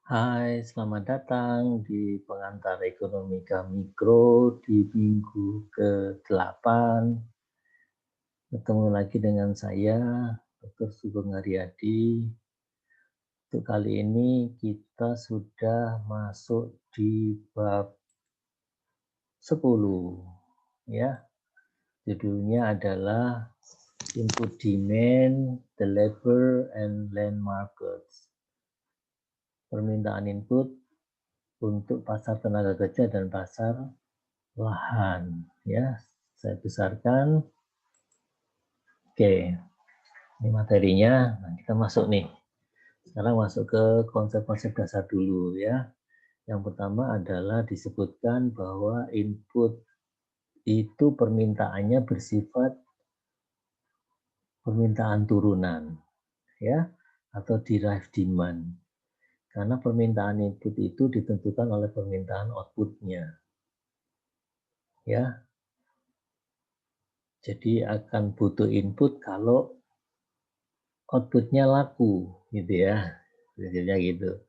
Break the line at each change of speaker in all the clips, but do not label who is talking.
Hai, selamat datang di pengantar ekonomika mikro di minggu ke-8. Ketemu lagi dengan saya, Dr. Sugeng Haryadi. Untuk kali ini kita sudah masuk di bab 10, ya. Judulnya adalah Input Demand, the Labor and Land Markets. Permintaan input untuk pasar tenaga kerja dan pasar lahan, ya. Saya besarkan. Oke, ini materinya. Nah, kita masuk nih. Sekarang masuk ke konsep-konsep dasar dulu, ya. Yang pertama adalah disebutkan bahwa input itu permintaannya bersifat permintaan turunan, ya, atau derived demand. Karena permintaan input itu ditentukan oleh permintaan outputnya, ya. Jadi akan butuh input kalau outputnya laku, gitu ya. Biasanya gitu.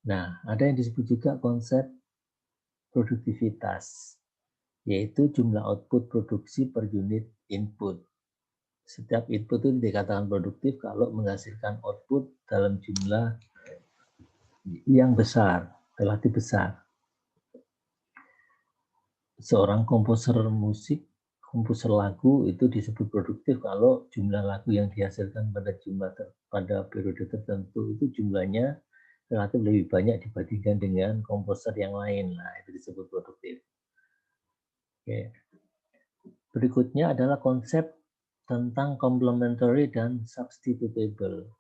Nah, ada yang disebut juga konsep produktivitas, yaitu jumlah output produksi per unit input. Setiap input itu dikatakan produktif kalau menghasilkan output dalam jumlah yang besar, relatif besar. Seorang komposer musik, komposer lagu itu disebut produktif kalau jumlah lagu yang dihasilkan pada periode tertentu itu jumlahnya relatif lebih banyak dibandingkan dengan komposer yang lain. Nah, itu disebut produktif. Oke. Berikutnya adalah konsep tentang complementary dan substitutable.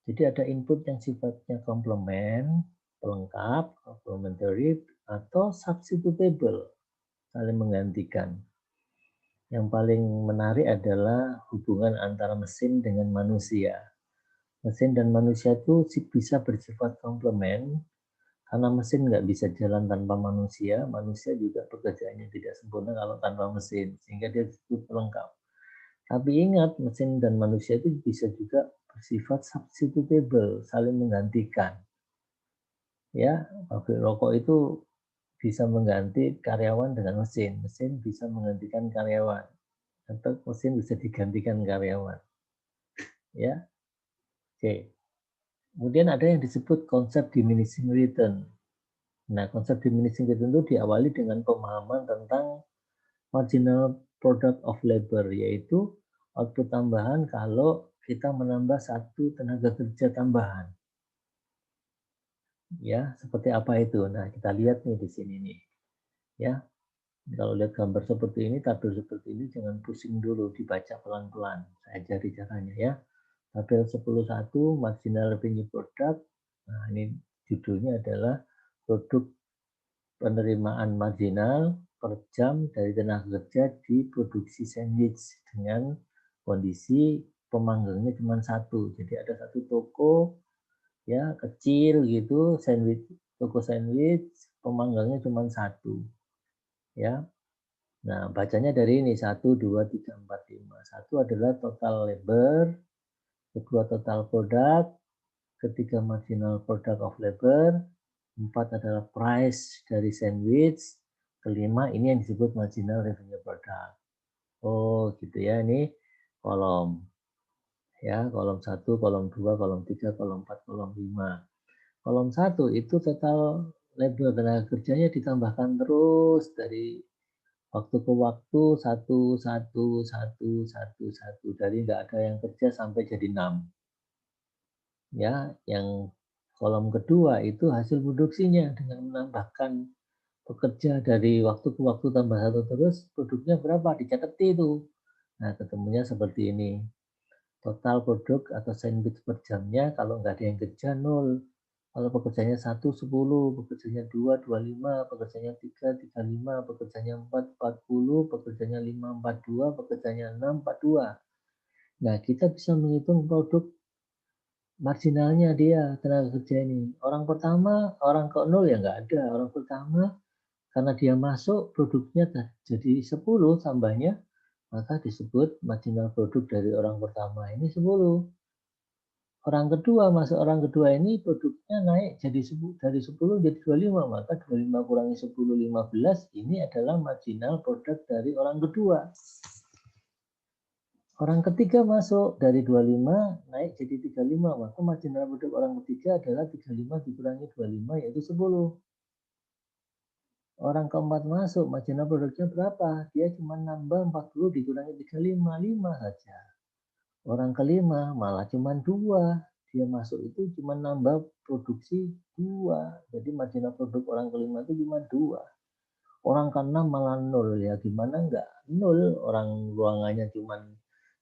Jadi ada input yang sifatnya komplement, pelengkap, complementary, atau substitutable, saling menggantikan. Yang paling menarik adalah hubungan antara mesin dengan manusia. Mesin dan manusia itu bisa bersifat komplement, karena mesin nggak bisa jalan tanpa manusia, manusia juga pekerjaannya tidak sempurna kalau tanpa mesin, sehingga dia disebut pelengkap. Tapi ingat, mesin dan manusia itu bisa juga bersifat substitutable, saling menggantikan. Ya, pabrik rokok itu bisa mengganti karyawan dengan mesin, mesin bisa menggantikan karyawan, atau mesin bisa digantikan karyawan. Ya, oke. Kemudian ada yang disebut konsep diminishing return. Nah, konsep diminishing return itu diawali dengan pemahaman tentang marginal product of labor, yaitu output tambahan kalau kita menambah satu tenaga kerja tambahan. Ya, seperti apa itu? Nah, kita lihat nih di sini nih. Ya, kalau lihat gambar seperti ini, tabel seperti ini, jangan pusing dulu, dibaca pelan-pelan. Saya ajari caranya ya. Tabel 10.1 marginal revenue product. Nah, ini judulnya adalah produk penerimaan marginal per jam dari tenaga kerja di produksi sandwich dengan kondisi pemanggangnya cuma satu. Jadi ada satu toko ya kecil gitu, sandwich, toko sandwich, pemanggangnya cuma satu. Ya. Nah, bacanya dari ini 1 2 3 4 5. 1 adalah total labor, kedua total product, ketiga marginal product of labor, 4 adalah price dari sandwich, kelima ini yang disebut marginal revenue product. Oh, gitu ya, ini kolom. Ya, kolom 1, kolom 2, kolom 3, kolom 4, kolom 5. Kolom 1 itu total labor tenaga kerjanya ditambahkan terus dari waktu ke waktu satu satu satu satu satu, dari nggak ada yang kerja sampai jadi 6. Ya, yang kolom kedua itu hasil produksinya dengan menambahkan pekerja dari waktu ke waktu tambah satu terus, produknya berapa dicatat itu. Nah, ketemunya seperti ini. Total produk atau sandwich per jamnya kalau nggak ada yang kerja 0. Kalau pekerjanya 1, 10, pekerjanya 2, 25, pekerjanya 3, 35, pekerjanya 4, 40, pekerjanya 5, 42, pekerjanya 6, 42. Nah, kita bisa menghitung produk marginalnya dia, tenaga kerja ini. Orang pertama, orang ke 0 ya nggak ada. Orang pertama, karena dia masuk, produknya jadi 10 tambahnya, maka disebut marginal produk dari orang pertama ini 10. Orang kedua, masuk orang kedua ini produknya naik jadi dari 10 jadi 25, maka 25 kurangi 10, 15, ini adalah marginal produk dari orang kedua. Orang ketiga masuk dari 25 naik jadi 35, maka marginal produk orang ketiga adalah 35 dikurangi 25 yaitu 10. Orang keempat masuk, marginal produknya berapa? Dia cuma nambah 40 dikurangi 35, 5 saja. Orang kelima malah cuma 2. Dia masuk itu cuma nambah produksi 2. Jadi marginal produk orang kelima itu cuma 2. Orang keenam malah 0. Ya gimana enggak? 0. Orang ruangannya cuma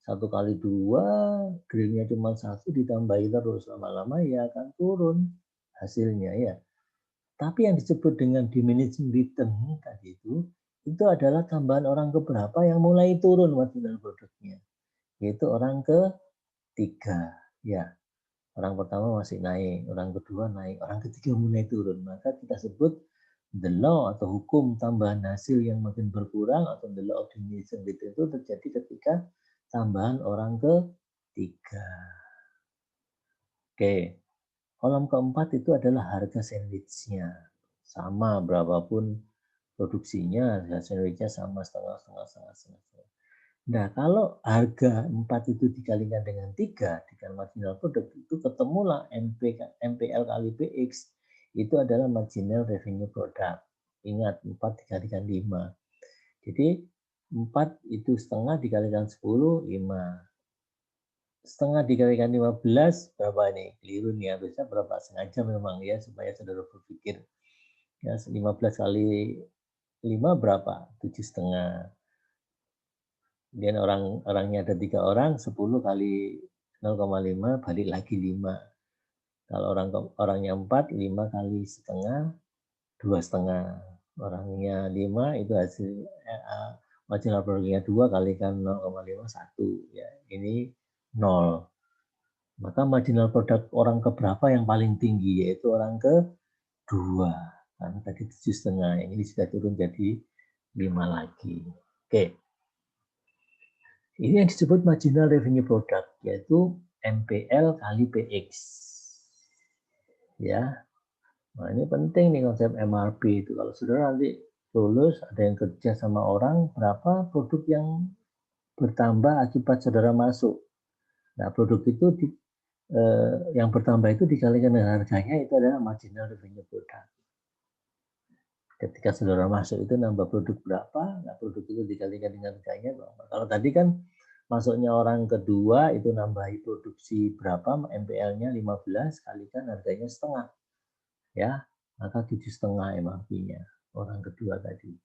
1 kali 2, grillnya cuma 1, ditambahi terus. Lama-lama ya akan turun hasilnya ya. Tapi yang disebut dengan diminishing return tadi itu adalah tambahan orang keberapa yang mulai turun marginal produknya. Yaitu orang ketiga. Ya, orang pertama masih naik, orang kedua naik, orang ketiga mulai turun. Maka kita sebut the law atau hukum tambahan hasil yang makin berkurang atau the law of diminishing return itu terjadi ketika tambahan orang ketiga. Oke, kolom keempat itu adalah harga sandwichnya. Sama berapapun produksinya, harga sandwichnya sama setengah. Nah, kalau harga 4 itu dikalikan dengan 3, dengan marginal product, itu ketemulah MPL kali PX, itu adalah marginal revenue product. Ingat, 4 dikalikan 5. Jadi, 4 itu setengah dikalikan 10, 5. Setengah dikalikan 15, berapa ini? Keliru nih, harusnya berapa? Sengaja memang ya, supaya saudara berpikir. Ya, 15 kali 5 berapa? 7,5. Kemudian orangnya ada 3 orang, 10 kali 0,5 balik lagi 5. Kalau orangnya 4, 5 kali setengah, 2,5. Orangnya 5 itu hasil marginal produknya 2 kalikan 0,5, 1. Ya, ini 0. Maka marginal produk orang keberapa yang paling tinggi? Yaitu orang kedua. Karena tadi 7,5. Ini sudah turun jadi 5 lagi. Oke. Ini yang disebut marginal revenue product, yaitu MPL kali PX. Ya, nah ini penting nih konsep MRP itu. Kalau saudara nanti lulus, ada yang kerja sama orang, berapa produk yang bertambah akibat saudara masuk. Nah, produk itu yang bertambah itu dikalikan dengan harganya, itu adalah marginal revenue product. Ketika saudara masuk itu nambah produk berapa, nah produk itu dikalikan dengan harganya berapa. Kalau tadi kan masuknya orang kedua itu nambahi produksi berapa, MPL-nya 15 kalikan harganya setengah. Ya, maka 7,5 MRP-nya orang kedua tadi.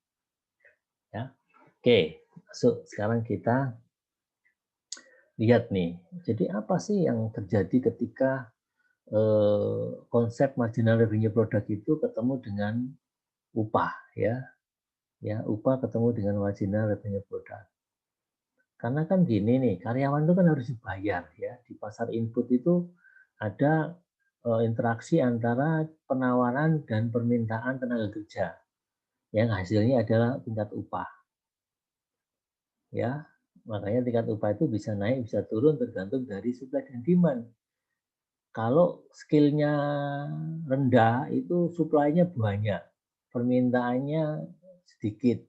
Ya. Oke, masuk sekarang kita lihat nih. Jadi apa sih yang terjadi ketika konsep marginal revenue product itu ketemu dengan upah ya. Ya, upah ketemu dengan marginal revenue product. Karena kan gini nih, karyawan itu kan harus dibayar ya. Di pasar input itu ada interaksi antara penawaran dan permintaan tenaga kerja. Yang hasilnya adalah tingkat upah. Ya, makanya tingkat upah itu bisa naik, bisa turun tergantung dari supply dan demand. Kalau skillnya rendah itu supply-nya banyak, permintaannya sedikit.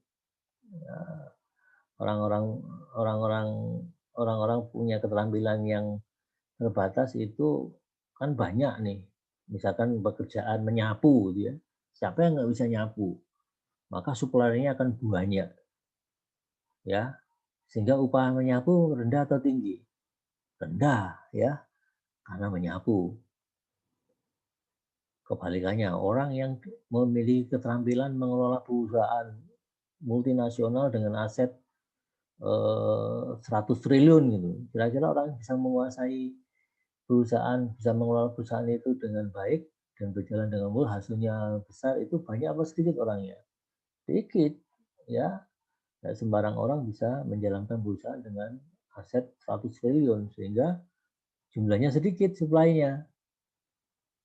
Orang-orang punya keterampilan yang terbatas itu kan banyak nih. Misalkan pekerjaan menyapu gitu ya. Siapa yang nggak bisa nyapu? Maka suppliernya akan banyak. Ya. Sehingga upah menyapu rendah atau tinggi? Rendah ya. Karena menyapu. Kebalikannya, orang yang memiliki keterampilan mengelola perusahaan multinasional dengan aset 100 triliun gitu. Kira-kira orang bisa menguasai perusahaan, bisa mengelola perusahaan itu dengan baik dan berjalan dengan mulus, hasilnya besar, itu banyak apa sedikit orangnya? Sedikit, ya. Tidak sembarang orang bisa menjalankan perusahaan dengan aset 100 triliun sehingga jumlahnya sedikit supply-nya.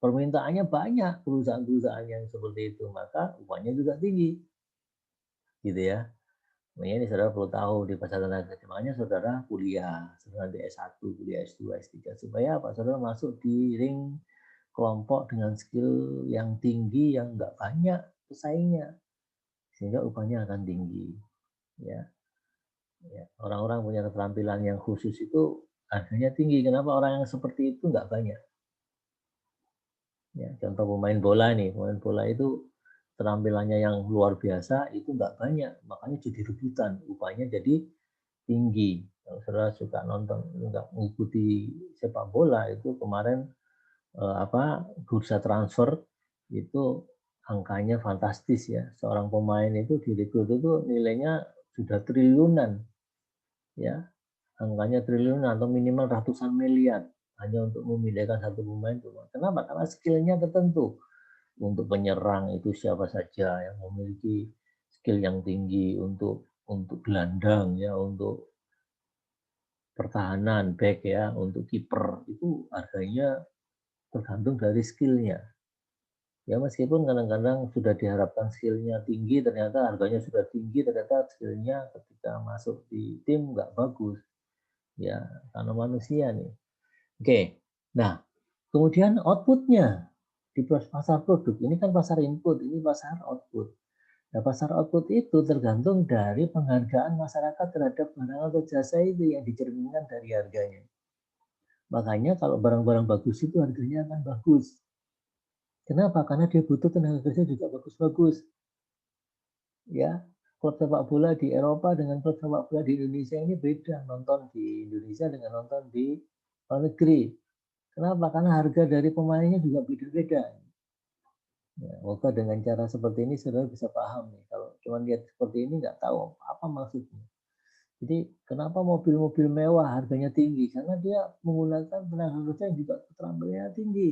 Permintaannya banyak perusahaan-perusahaan yang seperti itu, maka upahnya juga tinggi. Gitu ya. Makanya ini saudara perlu tahu di pasar tenaga kerja. Makanya saudara kuliah, saudara di S1, kuliah S2, S3 supaya apa? Saudara masuk di ring kelompok dengan skill yang tinggi yang nggak banyak pesaingnya sehingga upahnya akan tinggi. Ya, orang-orang punya keterampilan yang khusus itu harganya tinggi. Kenapa orang yang seperti itu nggak banyak? Ya, contoh pemain bola nih, pemain bola itu keterampilannya yang luar biasa itu nggak banyak, makanya jadi rebutan, upahnya jadi tinggi. Kalau saudara suka nonton, nggak mengikuti sepak bola itu kemarin bursa transfer itu angkanya fantastis ya. Seorang pemain itu direkrut itu nilainya sudah triliunan ya, angkanya triliunan atau minimal ratusan miliar hanya untuk memindahkan satu pemain. Kenapa? Karena skillnya tertentu. Untuk penyerang itu siapa saja yang memiliki skill yang tinggi, untuk gelandang ya, untuk pertahanan back ya, untuk kiper itu harganya tergantung dari skillnya. Ya meskipun kadang-kadang sudah diharapkan skillnya tinggi, ternyata harganya sudah tinggi, ternyata skillnya ketika masuk di tim nggak bagus. Ya karena manusia nih. Oke, nah kemudian outputnya di pasar produk ini kan pasar input, ini pasar output. Nah, pasar output itu tergantung dari penghargaan masyarakat terhadap barang atau jasa itu yang dicerminkan dari harganya. Makanya kalau barang-barang bagus itu harganya akan bagus. Kenapa? Karena dia butuh tenaga kerja juga bagus-bagus. Ya, klub sepak bola di Eropa dengan klub sepak bola di Indonesia ini beda. Nonton di Indonesia dengan nonton di luar negeri. Kenapa? Karena harga dari pemainnya juga beda-beda. Ya, moga dengan cara seperti ini saudara bisa paham nih. Kalau cuma lihat seperti ini nggak tahu apa maksudnya. Jadi kenapa mobil-mobil mewah harganya tinggi? Karena dia menggunakan tenaga kerja yang juga keterampilannya tinggi.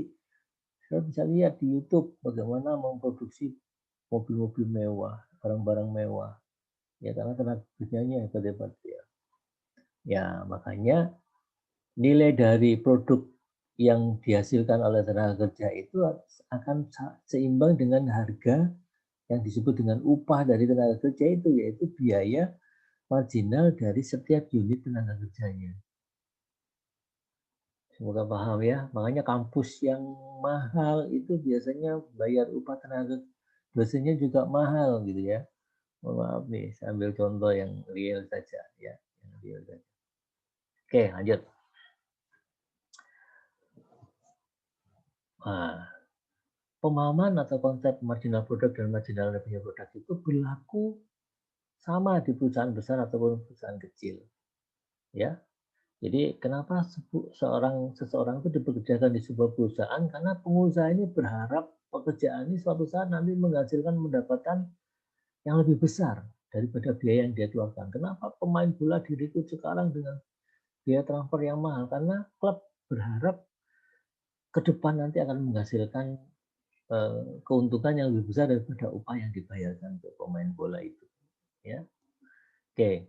Saya bisa lihat di YouTube bagaimana memproduksi mobil-mobil mewah, barang-barang mewah. Ya karena tenaga kerjanya hebat-hebat ya. Ya makanya nilai dari produk yang dihasilkan oleh tenaga kerja itu akan seimbang dengan harga yang disebut dengan upah dari tenaga kerja itu, yaitu biaya marginal dari setiap unit tenaga kerjanya. Semoga paham ya. Makanya kampus yang mahal itu biasanya bayar upah tenaga dosennya juga mahal gitu ya. Mohon maaf nih, saya ambil contoh yang real saja ya, yang real saja. Oke, lanjut. Nah, pemahaman atau konsep marginal product dan marginal revenue product itu berlaku sama di perusahaan besar ataupun perusahaan kecil. Ya, jadi kenapa seseorang itu dipekerjakan di sebuah perusahaan? Karena pengusaha ini berharap pekerjaan ini suatu saat nanti mendapatkan yang lebih besar daripada biaya yang dia keluarkan. Kenapa pemain bola direkrut sekarang dengan biaya transfer yang mahal? Karena klub berharap ke depan nanti akan menghasilkan keuntungan yang lebih besar daripada upah yang dibayarkan untuk pemain bola itu. Ya, oke.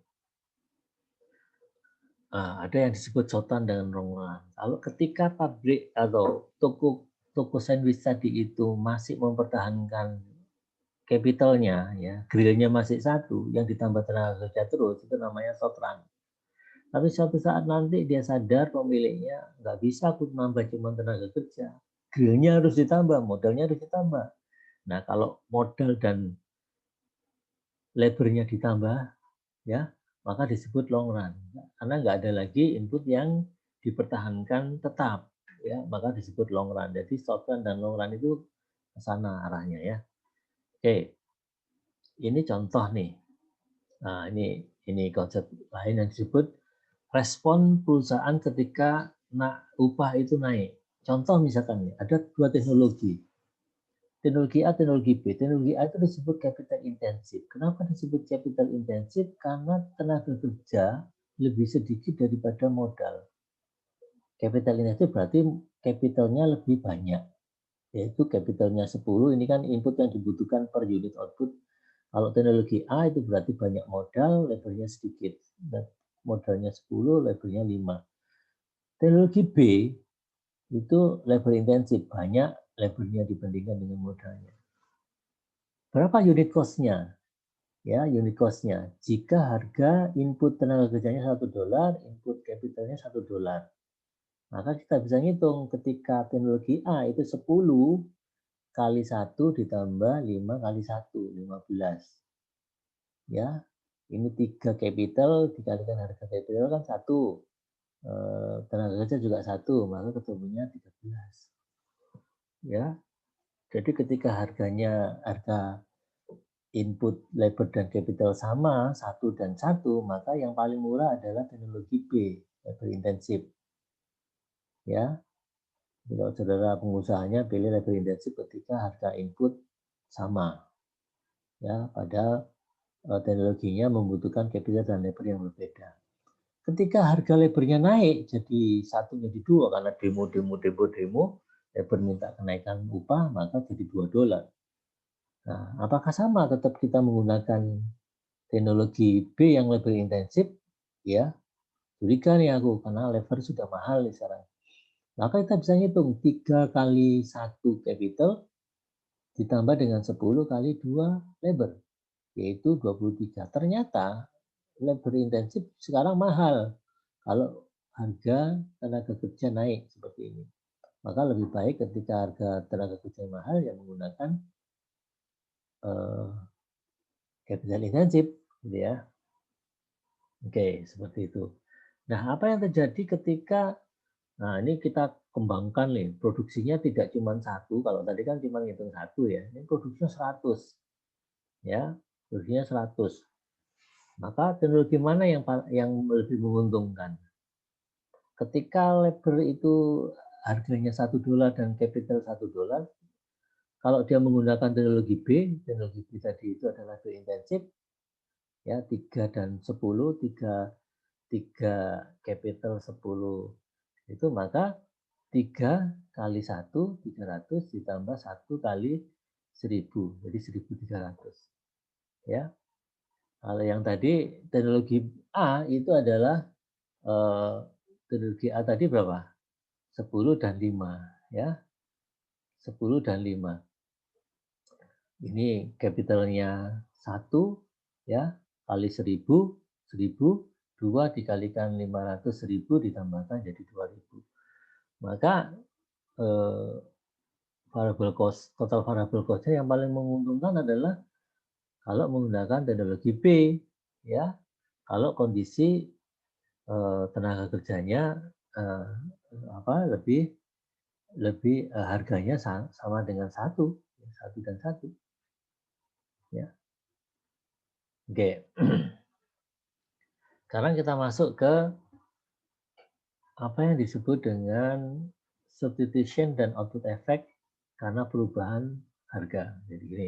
Nah, ada yang disebut sotan dengan rongan. Kalau ketika pabrik atau toko sandwich tadi itu masih mempertahankan capitalnya, ya, grillnya masih satu, yang ditambah tenaga kerja terus, itu namanya sotran. Tapi suatu saat nanti dia sadar pemiliknya nggak bisa aku nambah cuma tenaga kerja, grillnya harus ditambah, modalnya harus ditambah. Nah kalau modal dan labornya ditambah, ya maka disebut long run karena nggak ada lagi input yang dipertahankan tetap ya maka disebut long run. Jadi short run dan long run itu ke sana arahnya ya. Oke, ini contoh nih. Nah, ini konsep lain yang disebut respon perusahaan ketika upah itu naik. Contoh misalkan nih, ada dua teknologi. Teknologi A, teknologi B. Teknologi A itu disebut capital intensif. Kenapa disebut capital intensif? Karena tenaga kerja lebih sedikit daripada modal. Capital intensif berarti capitalnya lebih banyak. Yaitu capitalnya 10, ini kan input yang dibutuhkan per unit output. Kalau teknologi A itu berarti banyak modal, levelnya sedikit. Dan modalnya 10, levelnya 5. Teknologi B itu level intensif, banyak levelnya dibandingkan dengan modalnya. Berapa unit cost-nya? Ya, unit cost-nya. Jika harga input tenaga kerjanya $1, input capitalnya $1. Maka kita bisa ngitung ketika teknologi A itu 10 kali 1 ditambah 5 kali 1, 15. Ya, ini 3 capital dikalikan harga capital kan 1. Tenaga kerja juga 1, maka ketemunya 13. Ya, jadi ketika harga input labor dan capital sama 1 dan 1, maka yang paling murah adalah teknologi B, labor intensif. Ya, kalau saudara pengusahanya pilih labor intensif ketika harga input sama. Ya, padahal teknologinya membutuhkan capital dan labor yang berbeda. Ketika harga labornya naik jadi 1 jadi 2 karena demo, labor minta kenaikan upah, maka jadi $2. Nah, apakah sama tetap kita menggunakan teknologi B yang labor intensif? Ya, curiga nih aku karena labor sudah mahal nih sekarang. Maka kita bisa ngitung 3 kali 1 capital ditambah dengan 10 kali 2 labor, yaitu 23. Ternyata labor intensif sekarang mahal kalau harga tenaga kerja naik seperti ini. Maka lebih baik ketika harga tenaga kerja mahal yang menggunakan capital intensif, gitu ya. Oke, seperti itu. Nah, apa yang terjadi ketika, nah ini kita kembangkan nih, produksinya tidak cuma 1, kalau tadi kan cuma ngitung 1 ya, ini produksinya 100. Ya, produksinya 100. Maka teknologi mana yang lebih menguntungkan? Ketika labor itu harganya $1 dan capital $1, kalau dia menggunakan teknologi B tadi itu adalah labor intensif, ya 3 dan 10, 3 capital 10 itu, maka 3 kali 1, 300 ditambah 1 kali 1000, jadi 1300. Ya. Kalau yang tadi teknologi A itu adalah teknologi A tadi berapa? 10 dan 5 ya. 10 dan 5. Ini capitalnya 1 ya, kali 1000, 2 dikalikan 500, 1000 ditambahkan jadi 2000. Maka variable cost, total variable cost-nya yang paling menguntungkan adalah kalau menggunakan teknologi B ya. Kalau kondisi tenaga kerjanya lebih harganya sama dengan 1 dan 1 ya. Oke. Sekarang kita masuk ke apa yang disebut dengan substitution dan output effect karena perubahan harga. Jadi gini,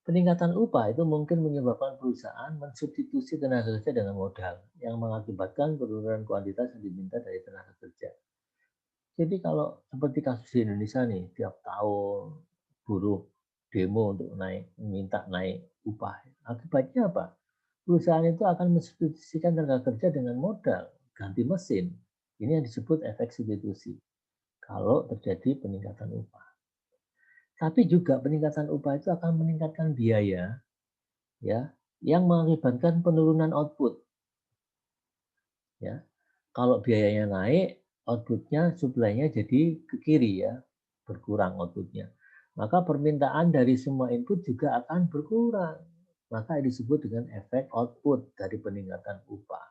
peningkatan upah itu mungkin menyebabkan perusahaan mensubstitusi tenaga kerja dengan modal yang mengakibatkan penurunan kuantitas yang diminta dari tenaga kerja. Jadi kalau seperti kasus di Indonesia nih, tiap tahun buruh demo untuk minta naik upah. Akibatnya apa? Perusahaan itu akan mensubstitusikan tenaga kerja dengan modal, ganti mesin. Ini yang disebut efek substitusi. Kalau terjadi peningkatan upah. Tapi juga peningkatan upah itu akan meningkatkan biaya, ya, yang mengakibatkan penurunan output. Ya, kalau biayanya naik, outputnya, supply-nya jadi ke kiri ya, berkurang outputnya. Maka permintaan dari semua input juga akan berkurang. Maka disebut dengan efek output dari peningkatan upah.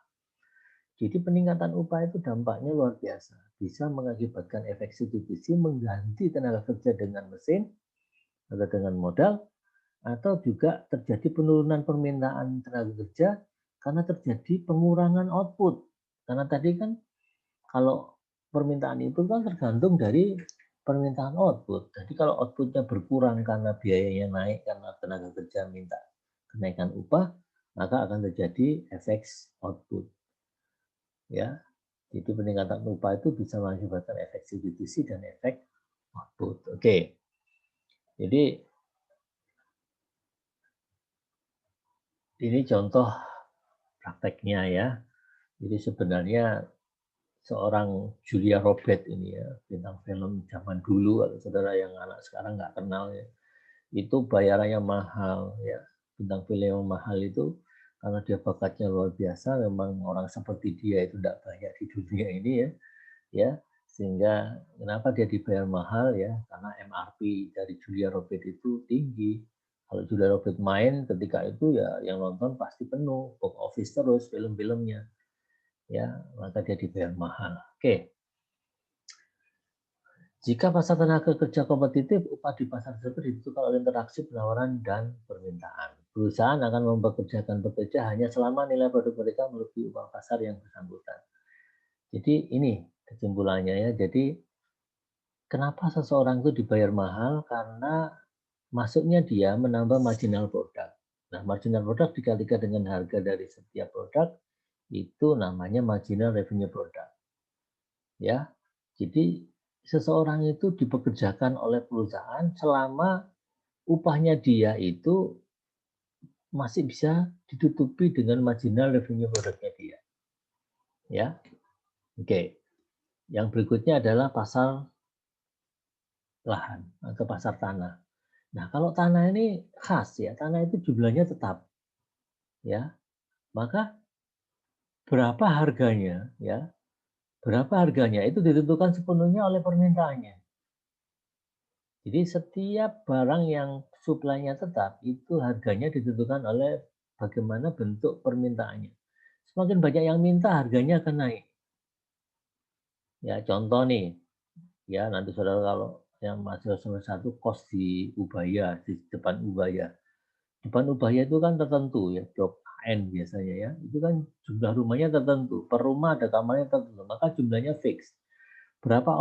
Jadi peningkatan upah itu dampaknya luar biasa. Bisa mengakibatkan efek substitusi mengganti tenaga kerja dengan mesin atau dengan modal, atau juga terjadi penurunan permintaan tenaga kerja karena terjadi pengurangan output. Karena tadi kan kalau permintaan itu kan tergantung dari permintaan output. Jadi kalau outputnya berkurang karena biayanya naik karena tenaga kerja minta kenaikan upah, maka akan terjadi efek output. Ya, jadi peningkatan upah itu bisa mengakibatkan efek substitusi dan efek output. Oke, jadi ini contoh prakteknya ya. Jadi sebenarnya seorang Julia Roberts ini ya, bintang film zaman dulu, kalau saudara yang anak sekarang nggak kenal ya, itu bayarannya mahal ya, bintang film yang mahal itu karena dia bakatnya luar biasa, memang orang seperti dia itu tidak banyak di dunia ini ya, sehingga kenapa dia dibayar mahal ya, karena MRP dari Julia Robert itu tinggi. Kalau Julia Robert main ketika itu ya yang nonton pasti penuh, box office terus film-filmnya, ya maka dia dibayar mahal. Oke. Jika pasar tenaga kerja kompetitif, upah di pasar tersebut ditentukan oleh interaksi penawaran dan permintaan. Perusahaan akan mempekerjakan pekerja hanya selama nilai produk mereka melebihi upah pasar yang bersangkutan. Jadi ini kesimpulannya ya. Jadi kenapa seseorang itu dibayar mahal? Karena masuknya dia menambah marginal produk. Nah, marginal produk dikalikan dengan harga dari setiap produk itu namanya marginal revenue product. Ya. Jadi seseorang itu dipekerjakan oleh perusahaan selama upahnya dia itu masih bisa ditutupi dengan marginal revenue produknya dia. Ya. Oke. Yang berikutnya adalah pasar lahan atau pasar tanah. Nah, kalau tanah ini khas ya, tanah itu jumlahnya tetap. Ya. Maka berapa harganya ya? Berapa harganya itu ditentukan sepenuhnya oleh permintaannya. Jadi setiap barang yang suplainya tetap, itu harganya ditentukan oleh bagaimana bentuk permintaannya. Semakin banyak yang minta, harganya akan naik. Ya, contoh nih, ya nanti saudara kalau yang masih semester 1 kos di Ubaya, di depan Ubaya. Depan Ubaya itu kan tertentu ya, blok N biasanya ya. Itu kan jumlah rumahnya tertentu, per rumah ada kamarnya tertentu, maka jumlahnya fix. Berapa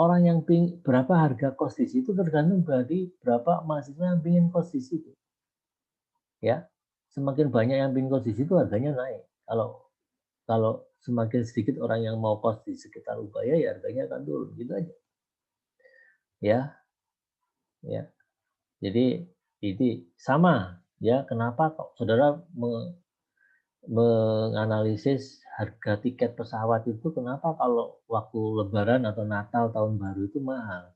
harga kos di situ tergantung dari berapa mahasiswa yang ingin kos di situ. Ya, semakin banyak yang ingin kos di situ harganya naik. Kalau semakin sedikit orang yang mau kos di sekitar Ubaya ya harganya akan turun gitu aja. Ya. Jadi ini sama ya. Kenapa kok saudara menganalisis harga tiket pesawat itu kenapa kalau waktu Lebaran atau Natal tahun baru itu mahal?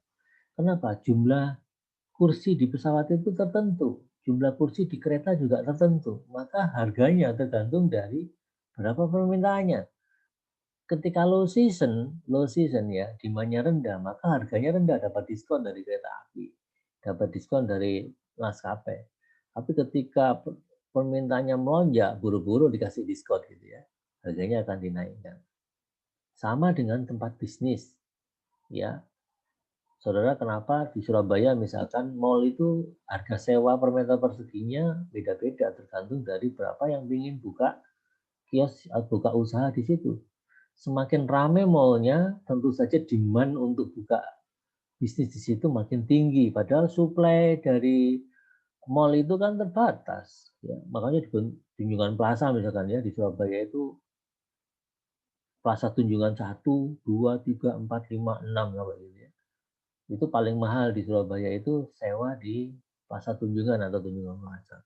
Kenapa? Jumlah kursi di pesawat itu tertentu, jumlah kursi di kereta juga tertentu, maka harganya tergantung dari berapa permintaannya. Ketika low season ya, demand-nya rendah, maka harganya rendah, dapat diskon dari kereta api, dapat diskon dari maskapai. Tapi ketika permintaannya melonjak, buru-buru dikasih diskon gitu ya, harganya akan dinaikkan. Sama dengan tempat bisnis, ya. Saudara, kenapa di Surabaya misalkan mall itu harga sewa per meter perseginya beda-beda tergantung dari berapa yang ingin buka kios atau buka usaha di situ. Semakin ramai mallnya, tentu saja demand untuk buka bisnis di situ makin tinggi. Padahal suplai dari mall itu kan terbatas. Ya, makanya di Tunjungan Plaza misalkan ya di Surabaya itu Plaza Tunjungan 1, 2, 3, 4, 5, 6 sampai gitu ya. Itu paling mahal di Surabaya itu sewa di Plaza Tunjungan atau Tunjungan Plaza.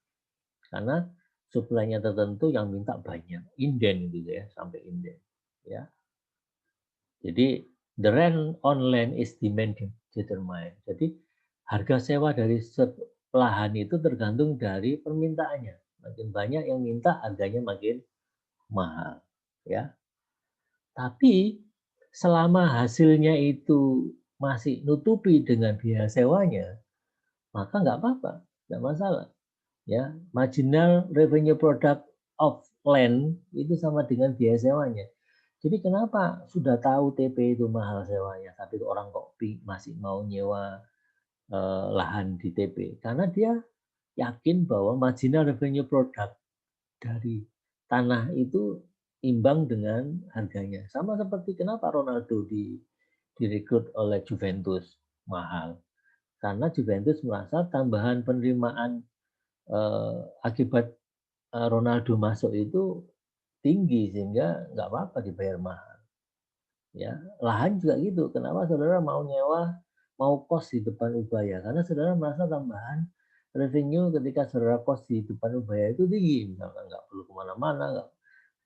Karena suplainya tertentu yang minta banyak, inden gitu ya, sampai inden. Ya. Jadi the rent on land is demand determined. Jadi harga sewa dari lahan itu tergantung dari permintaannya. Makin banyak yang minta, harganya makin mahal. Ya. Tapi selama hasilnya itu masih nutupi dengan biaya sewanya, maka nggak apa-apa, nggak masalah. Ya, marginal revenue product of land itu sama dengan biaya sewanya. Jadi kenapa sudah tahu TP itu mahal sewanya, tapi orang kok masih mau nyewa lahan di TP? Karena dia yakin bahwa marginal revenue product dari tanah itu imbang dengan harganya. Sama seperti kenapa Ronaldo direkrut oleh Juventus mahal. Karena Juventus merasa tambahan penerimaan akibat Ronaldo masuk itu tinggi sehingga nggak apa-apa dibayar mahal. Ya, lahan juga gitu. Kenapa saudara mau nyewa, mau kos di depan Ubaya? Karena saudara merasa tambahan revenue ketika saudara kos di depan Ubaya itu tinggi. Misalkan nggak perlu kemana-mana,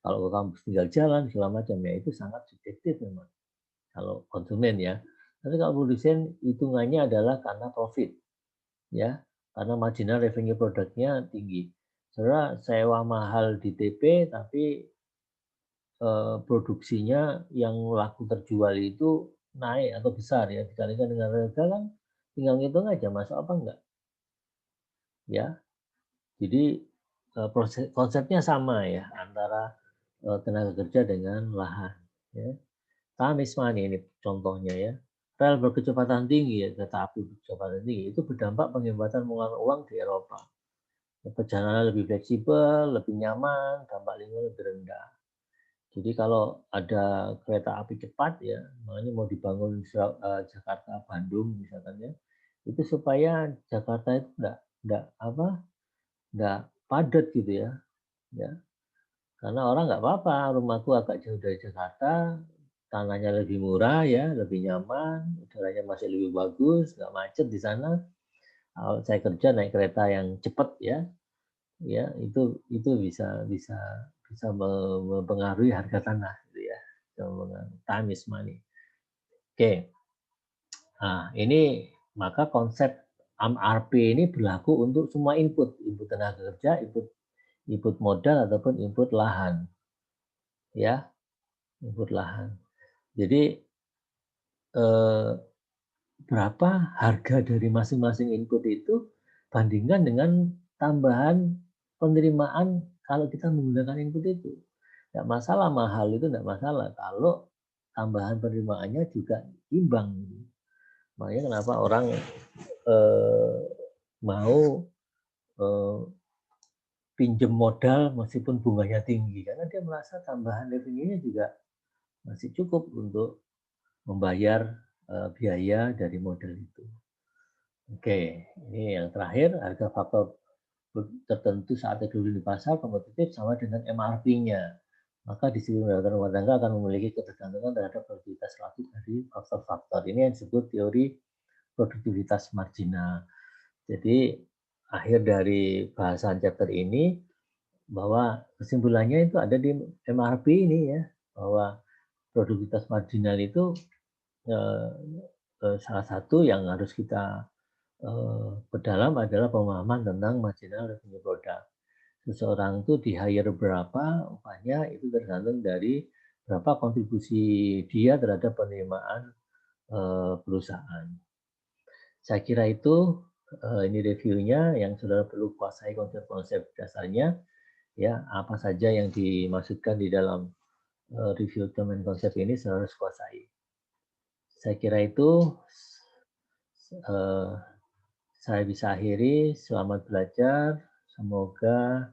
kalau ke kampus tinggal jalan segala macam ya itu sangat subjektif memang. Kalau konsumen ya. Tapi kalau produsen hitungannya adalah karena profit, ya, karena marginal revenue produknya tinggi. Saudara sewa mahal di TP, tapi produksinya yang laku terjual itu naik atau besar ya, dikalikan dengan harga kan tinggal ngitung aja masuk apa enggak, ya. Jadi, konsepnya sama ya antara, tenaga kerja dengan lahan, ya. Time is money ini contohnya ya. Rel berkecepatan tinggi ya, kereta api berkecepatan tinggi, itu berdampak penghematan pengeluaran uang di Eropa. Perjalanan lebih fleksibel, lebih nyaman, dampak lingkungan lebih rendah. Jadi kalau ada kereta api cepat ya, makanya mau dibangun Jakarta Bandung misalkan ya, itu supaya Jakarta itu enggak apa, enggak padat gitu ya. Karena orang nggak apa-apa, rumahku agak jauh dari Jakarta, tanahnya lebih murah ya, lebih nyaman, udaranya masih lebih bagus, nggak macet di sana. Kalau saya kerja naik kereta yang cepat ya, itu bisa bisa bisa mempengaruhi harga tanah gitu ya. Time is money. Oke. Nah, ini maka konsep MRP ini berlaku untuk semua input, input tenaga kerja, input input modal ataupun input lahan. Ya, input lahan. Jadi eh, berapa harga dari masing-masing input itu bandingkan dengan tambahan penerimaan kalau kita menggunakan input itu. Tidak masalah mahal itu tidak masalah kalau tambahan penerimaannya juga imbang. Makanya kenapa orang eh, mau eh, pinjam modal meskipun bunganya tinggi karena dia merasa tambahan revenue-nya juga masih cukup untuk membayar biaya dari modal itu. Oke, ini yang terakhir, harga faktor tertentu saat teknologi di pasar kompetitif sama dengan MRP-nya. Maka disiplin pendapatan rumah tangga akan memiliki ketergantungan terhadap produktivitas relatif dari faktor-faktor. Ini yang disebut teori produktivitas marginal. Jadi akhir dari bahasan chapter ini bahwa kesimpulannya itu ada di MRP ini ya, bahwa produktivitas marginal itu salah satu yang harus kita perdalam adalah pemahaman tentang marginal revenue product. Seseorang itu di hire berapa upahnya itu tergantung dari berapa kontribusi dia terhadap penerimaan perusahaan. Saya kira itu ini reviewnya yang saudara perlu kuasai konsep-konsep dasarnya ya apa saja yang dimaksudkan di dalam review domain konsep ini saudara harus kuasai. Saya kira itu saya bisa akhiri. Selamat belajar. Semoga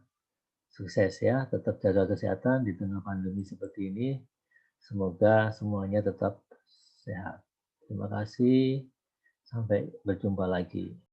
sukses ya. Tetap jaga kesehatan di tengah pandemi seperti ini. Semoga semuanya tetap sehat. Terima kasih. Sampai berjumpa lagi.